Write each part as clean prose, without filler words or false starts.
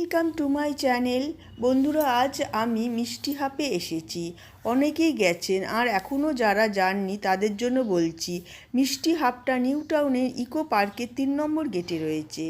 Welcome to my channel. বন্ধুরা, আজ আমি মিষ্টি হাপে এসেছি। অনেকেই গেছেন, আর এখনও যারা যাননি তাদের জন্য বলছি, মিষ্টি হাপটা নিউ টাউনের ইকো পার্কের 3 নম্বর গেটে রয়েছে।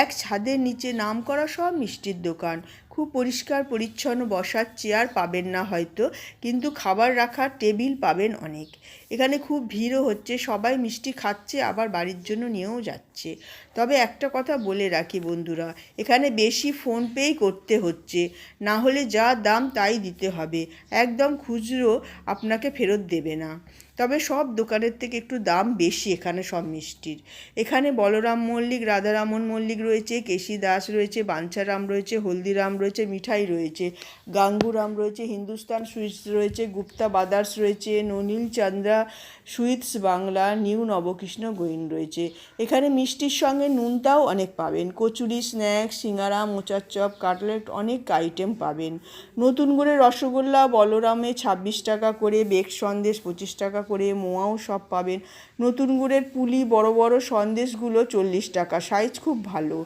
এক ছাদের নিচে নামকরা সব মিষ্টির দোকান। খুব পরিষ্কার পরিচ্ছন্ন, বসার চেয়ার পাবেন না হয়তো, কিন্তু খাবার রাখার টেবিল পাবেন অনেক। এখানে খুব ভিড়ও হচ্ছে, সবাই মিষ্টি খাচ্ছে আবার বাড়ির জন্য নিয়েও যাচ্ছে। তবে একটা কথা বলে রাখি বন্ধুরা, এখানে বেশি ফোনপেই করতে হচ্ছে, না হলে যা দাম তাই দিতে হবে। একদম খুচরো আপনাকে ফেরত দেবে না। তবে সব দোকানের থেকে একটু দাম বেশি এখানে সব মিষ্টির। এখানে বলরাম মল্লিক, রাধারামন মল্লিক রয়েছে, কেশি দাস রয়েছে, বাঞ্ছারাম রয়েছে, হলদিরাম রয়েছে, মিঠাই রয়েছে, গাঙ্গুরাম রয়েছে, হিন্দুস্তান সুইটস রয়েছে, গুপ্তা ব্রাদার্স রয়েছে, ননীল চন্দ্রা সুইটস বাংলা, নিউ নবকৃষ্ণ গোয়েন রয়েছে। এখানে মিষ্টির সঙ্গে নুনটাও অনেক পাবেন। কচুরি, স্ন্যাক্স, সিঙ্গারা, মোচার চপ, কাটলেট, অনেক আইটেম পাবেন। নতুন করে রসগোল্লা বলরামে 26 টাকা করে, বেক সন্দেশ 25 টাকা করে, মোয়াও সব পাবেন। নতুন গুড়ের পুলি বড় বড় সন্দেশগুলো 40 টাকা, সাইজ খুব ভালো।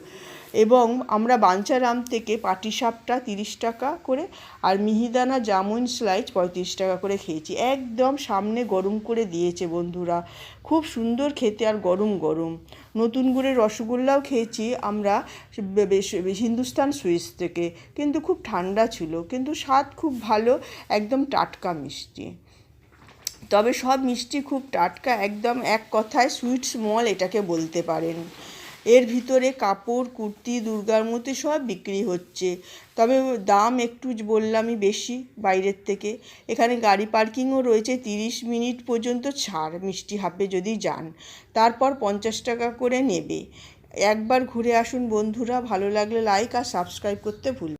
এবং আমরা বাঞ্ছারাম থেকে পাটিসাপটা 30 টাকা করে, আর মিহিদানা জামুন স্লাইস 35 টাকা করে খেয়েছি। একদম সামনে গরম করে দিয়েছে বন্ধুরা, খুব সুন্দর খেতে আর গরম গরম। নতুন গুড়ের রসগোল্লাও খেয়েছি আমরা হিন্দুস্তান সুইটস থেকে, কিন্তু খুব ঠান্ডা ছিল, কিন্তু স্বাদ খুব ভালো, একদম টাটকা মিষ্টি। তবে সব মিষ্টি খুব টাটকা, একদম এক কথায় সুইটস মল এটাকে বলতে পারেন। এর ভিতরে কাপড়, কুর্তি, দুর্গার মূর্তি সব বিক্রি হচ্ছে। তবে দাম একটু বললামই বেশি বাইরের থেকে। এখানে গাড়ি পার্কিংও রয়েছে, 30 মিনিট পর্যন্ত ছাড় মিষ্টি হাপে যদি যান। তারপর 50 টাকা করে নেবে। একবার ঘুরে আসুন বন্ধুরা, ভালো লাগলে লাইক আর সাবস্ক্রাইব করতে ভুলবেন না।